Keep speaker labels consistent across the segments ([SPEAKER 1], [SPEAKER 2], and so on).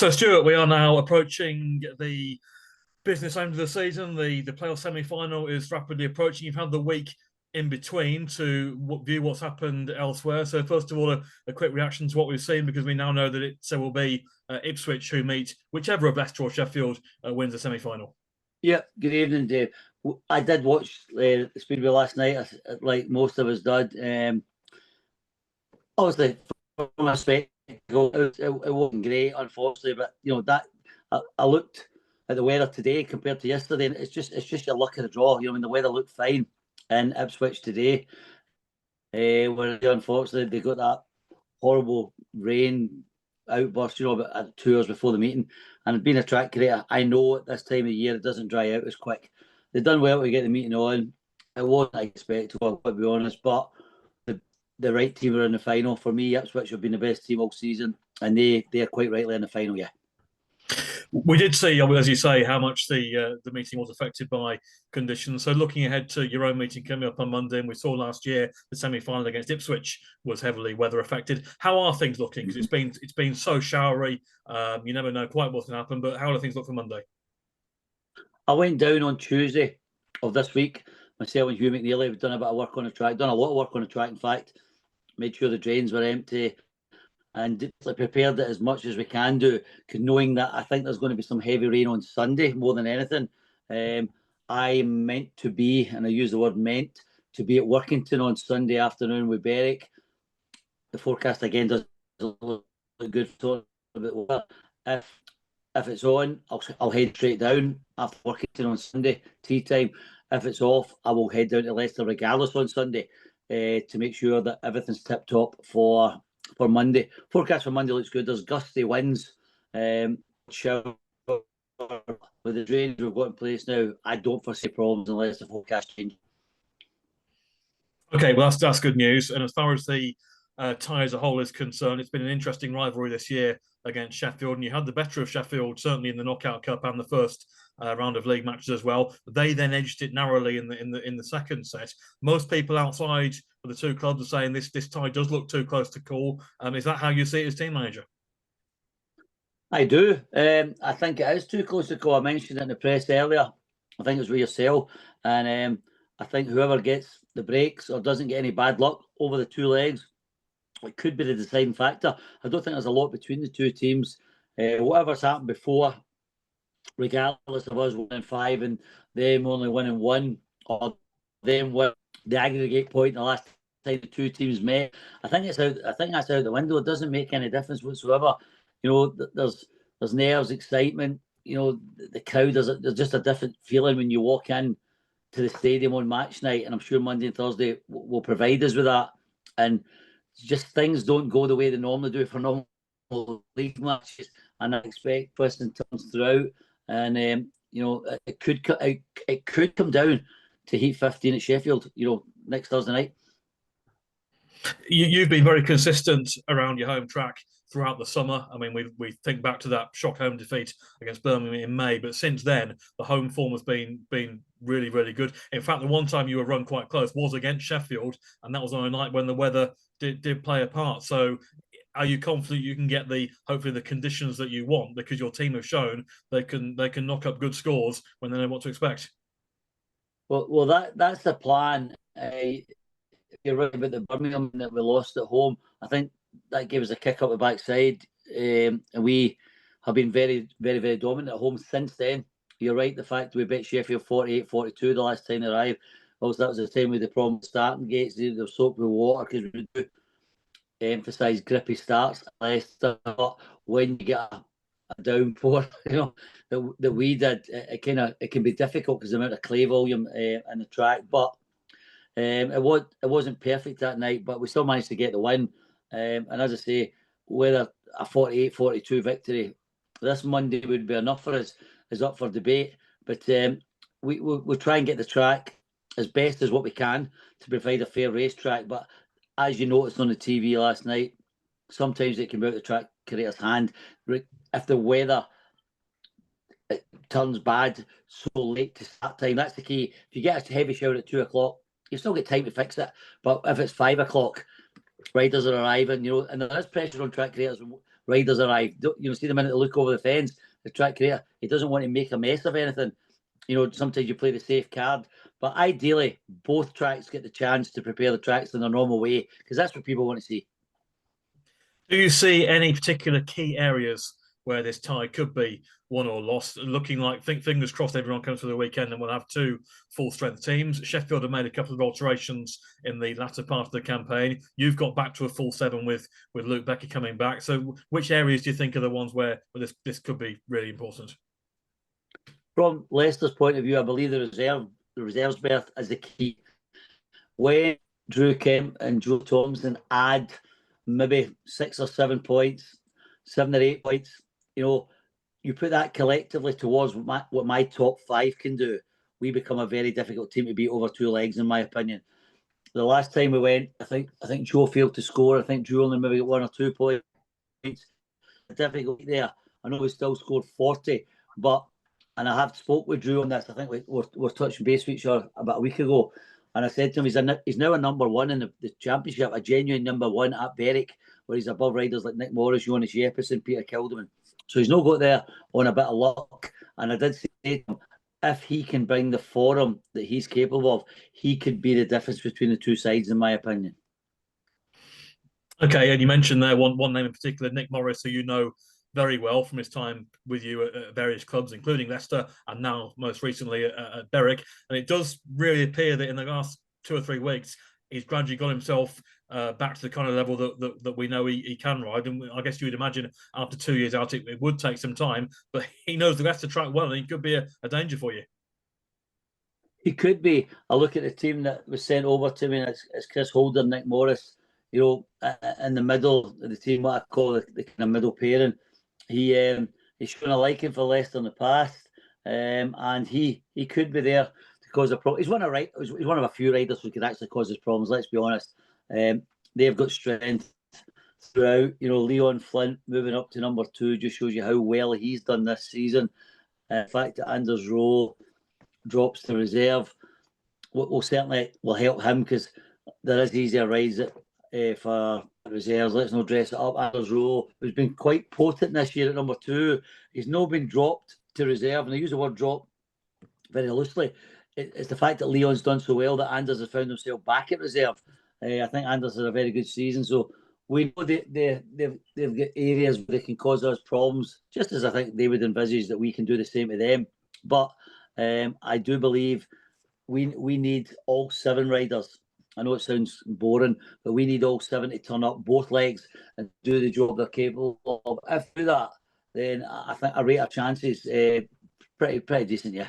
[SPEAKER 1] So, Stuart, we are now approaching the business end of the season. The playoff semi-final is rapidly approaching. You've had the week in between to view what's happened elsewhere. So, first of all, a quick reaction to what we've seen, because we now know that it will be Ipswich who meet whichever of Leicester or Sheffield wins the semi-final.
[SPEAKER 2] Yeah, good evening, Dave. I did watch the Speedway last night, like most of us did. Obviously, from a spectacle, it wasn't great, unfortunately. But that I looked at the weather today compared to yesterday, and it's just your luck of the draw. I mean, the weather looked fine in Ipswich today. Where unfortunately they got that horrible rain outburst, about 2 hours before the meeting. And being a track creator, I know at this time of year it doesn't dry out as quick. They've done well to get the meeting on. It wasn't expected, I'll be honest, but the right team are in the final. For me, Ipswich have been the best team all season, and they are quite rightly in the final, yeah.
[SPEAKER 1] We did see, as you say, how much the meeting was affected by conditions. So looking ahead to your own meeting coming up on Monday, and we saw last year the semi-final against Ipswich was heavily weather affected. How are things looking? Because it's been so showery. You never know quite what's going to happen. But how do things look for Monday?
[SPEAKER 2] I went down on Tuesday of this week. Myself and Hugh McNeely have done a bit of work on the track. Done a lot of work on the track, in fact. Made sure the drains were empty, and prepared it as much as we can do, knowing that I think there's going to be some heavy rain on Sunday more than anything. I meant to be, and I use the word meant, to be at Workington on Sunday afternoon with Berwick. The forecast again does look good for a bit well. If it's on, I'll head straight down after Workington on Sunday, tea time. If it's off, I will head down to Leicester regardless on Sunday to make sure that everything's tip-top for Monday. Forecast for Monday looks good. There's gusty winds. Shower with the drainage we've got in place now, I don't foresee problems unless the forecast changes.
[SPEAKER 1] Okay, well that's good news. And as far as the tie as a whole is concerned, it's been an interesting rivalry this year against Sheffield, and you had the better of Sheffield certainly in the Knockout Cup and the first round of league matches as well. They then edged it narrowly in the second set. Most people outside of the two clubs are saying this tie does look too close to call. Is that how you see it as team manager?
[SPEAKER 2] I do. I think it is too close to call. I mentioned it in the press earlier. I think it was with yourself, and I think whoever gets the breaks or doesn't get any bad luck over the two legs, it could be the deciding factor. I don't think there's a lot between the two teams. Whatever's happened before, regardless of us winning 5 and them only winning 1, or them win the aggregate point the last time the two teams met, I think it's out. I think that's out the window. It doesn't make any difference whatsoever. There's nerves, excitement. The crowd. There's just a different feeling when you walk in to the stadium on match night, and I'm sure Monday and Thursday will provide us with that. And just things don't go the way they normally do for normal league matches, and I expect twists and turns throughout. And it could come down to Heat 15 at Sheffield. Next Thursday night.
[SPEAKER 1] You've been very consistent around your home track throughout the summer. I mean, we think back to that shock home defeat against Birmingham in May, but since then the home form has been really, really good. In fact, the one time you were run quite close was against Sheffield, and that was on a night when the weather did play a part. So are you confident you can get hopefully the conditions that you want, because your team have shown they can knock up good scores when they know what to expect?
[SPEAKER 2] Well, that's the plan. You're right about the Birmingham that we lost at home. I think that gave us a kick up the backside, and we have been very, very, very dominant at home since then. You're right, the fact we beat Sheffield 48-42 the last time they arrived. Also, that was the time with the problem with starting gates. They were soaked with water because we do emphasise grippy starts. Leicester, when you get a downpour, that we did, it can be difficult because the amount of clay volume in the track. But it wasn't perfect that night, but we still managed to get the win. And as I say, whether a 48-42 victory this Monday would be enough for us is up for debate. But we'll try and get the track as best as what we can to provide a fair racetrack. But as you noticed on the TV last night, sometimes it can be out the track creator's hand. If the weather turns bad so late to start time, that's the key. If you get a heavy shower at 2 o'clock, you still get time to fix it. But if it's 5 o'clock, riders are arriving, and there is pressure on track creators riders arrive. See the minute they look over the fence, the track creator, he doesn't want to make a mess of anything. Sometimes you play the safe card, but ideally, both tracks get the chance to prepare the tracks in their normal way, because that's what people want to see.
[SPEAKER 1] Do you see any particular key areas where this tie could be won or lost? Looking like, fingers crossed, everyone comes for the weekend and we'll have two full-strength teams. Sheffield have made a couple of alterations in the latter part of the campaign. You've got back to a full seven with Luke Becker coming back. So which areas do you think are the ones where this could be really important?
[SPEAKER 2] From Leicester's point of view, I believe the reserves berth is the key. When Drew Kemp and Joe Thompson add maybe 6 or 7 points, 7 or 8 points, you put that collectively towards what my top 5 can do, we become a very difficult team to beat over 2 legs, in my opinion. The last time we went, I think Joe failed to score. I think Drew only maybe got 1 or 2 points. Difficult there. I know we still scored 40, and I have spoke with Drew on this. I think we're touching base with each other about a week ago. And I said to him, he's now a number 1 in the championship, a genuine number 1 at Berwick, where he's above riders like Nick Morris, Jonas Jeppesen, Peter Kilderman. So he's not got there on a bit of luck. And I did say to him, if he can bring the form that he's capable of, he could be the difference between the two sides, in my opinion.
[SPEAKER 1] Okay, and you mentioned there one name in particular, Nick Morris, who you know very well from his time with you at various clubs, including Leicester and now most recently at Berwick. And it does really appear that in the last 2 or 3 weeks, he's gradually got himself back to the kind of level that we know he can ride. And I guess you would imagine after 2 years out, it would take some time, but he knows the Leicester track well, and he could be a danger for you.
[SPEAKER 2] He could be. I look at the team that was sent over to me, and it's Chris Holder, Nick Morris, in the middle of the team, what I call the kind of middle pairing. He's shown a liking for Leicester in the past, and he could be there to cause a problem. He's one of a few riders who could actually cause us problems. Let's be honest. They've got strength throughout. Leon Flint moving up to number 2 just shows you how well he's done this season. In fact, Anders ROWE drops to reserve will certainly help him, because there is easier rides for reserves. Let's not dress it up. Anders ROWE, who's been quite potent this year at number 2, he's not been dropped to reserve, and I use the word drop very loosely. It's the fact that Leon's done so well that Anders has found himself back at reserve. I think Anders has a very good season, so we know they've got areas where they can cause us problems, just as I think they would envisage that we can do the same to them. But I do believe we need all 7 riders. I know it sounds boring, but we need all 7 to turn up both legs and do the job they're capable of. If we do that, then I think I rate our chances pretty decent, yeah.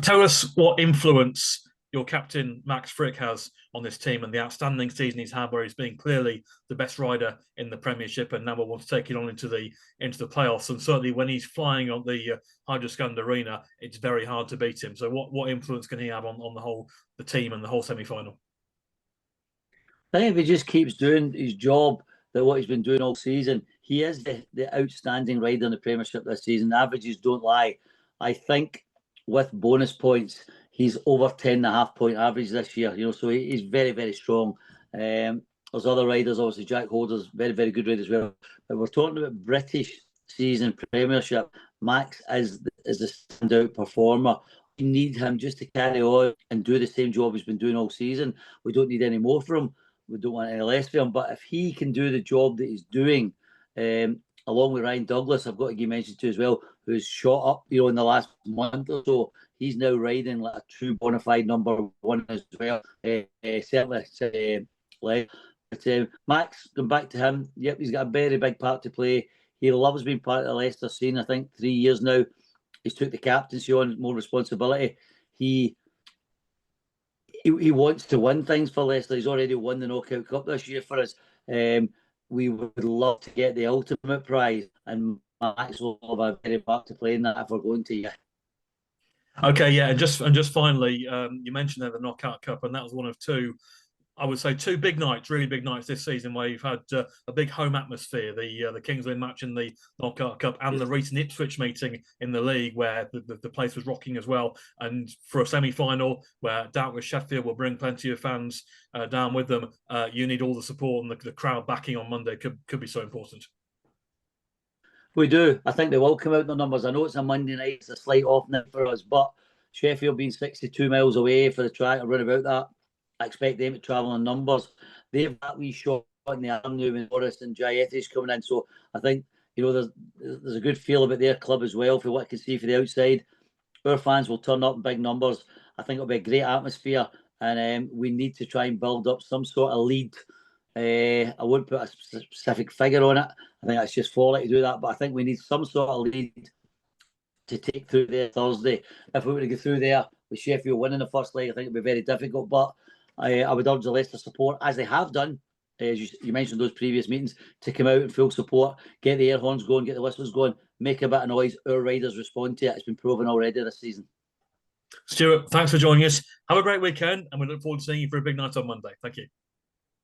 [SPEAKER 1] Tell us what influence your captain Max Frick has on this team and the outstanding season he's had, where he's been clearly the best rider in the Premiership and now we want to take it on into the playoffs. And certainly when he's flying on the Hydroscund Arena, it's very hard to beat him. So what influence can he have on the team and the whole semi-final?
[SPEAKER 2] I think if he just keeps doing his job, what he's been doing all season, he is the outstanding rider in the Premiership this season. The averages don't lie. I think with bonus points, he's over 10.5 point average this year. So he's very, very strong. There's other riders, obviously Jack Holder's very, very good rider as well. But we're talking about British season Premiership. Max is a standout performer. We need him just to carry on and do the same job he's been doing all season. We don't need any more from him. We don't want any less from him. But if he can do the job that he's doing, along with Ryan Douglas, I've got to give mention to as well, who's shot up, in the last month or so. He's now riding like a true bona fide number 1 as well. Certainly, but Max, going back to him, yep, he's got a very big part to play. He loves being part of the Leicester scene. I think 3 years now, he's took the captaincy on, more responsibility. He wants to win things for Leicester. He's already won the Knockout Cup this year for us. We would love to get the ultimate prize, and Max will have a very part to play in that if we're going to. Yeah.
[SPEAKER 1] Okay, yeah, and just finally, you mentioned there the Knockout Cup, and that was one of 2. I would say 2 big nights, really big nights this season, where you've had a big home atmosphere, the Kings Lynn match in the Knockout Cup and the recent Ipswich meeting in the league, where the place was rocking as well. And for a semi-final, where doubtless Sheffield will bring plenty of fans down with them, you need all the support, and the crowd backing on Monday could be so important.
[SPEAKER 2] We do. I think they will come out in the numbers. I know it's a Monday night, it's a slight off night for us, but Sheffield being 62 miles away for the track or round about that, I expect them to travel in numbers. They've that wee shot in the arm now with Morris and Jayete's coming in. So I think, there's a good feel about their club as well for what I can see for the outside. Our fans will turn up in big numbers. I think it'll be a great atmosphere, and we need to try and build up some sort of lead. I wouldn't put a specific figure on it. I think that's just folly to do that, but I think we need some sort of lead to take through there Thursday. If we were to go through there with Sheffield winning the first leg, I think it'd be very difficult. But I would urge the Leicester support, as they have done, as you mentioned those previous meetings, to come out in full support, get the air horns going, get the whistles going, make a bit of noise. Our riders respond to it. It's been proven already this season.
[SPEAKER 1] Stewart, thanks for joining us. Have a great weekend, and we look forward to seeing you for a big night on Monday. Thank you.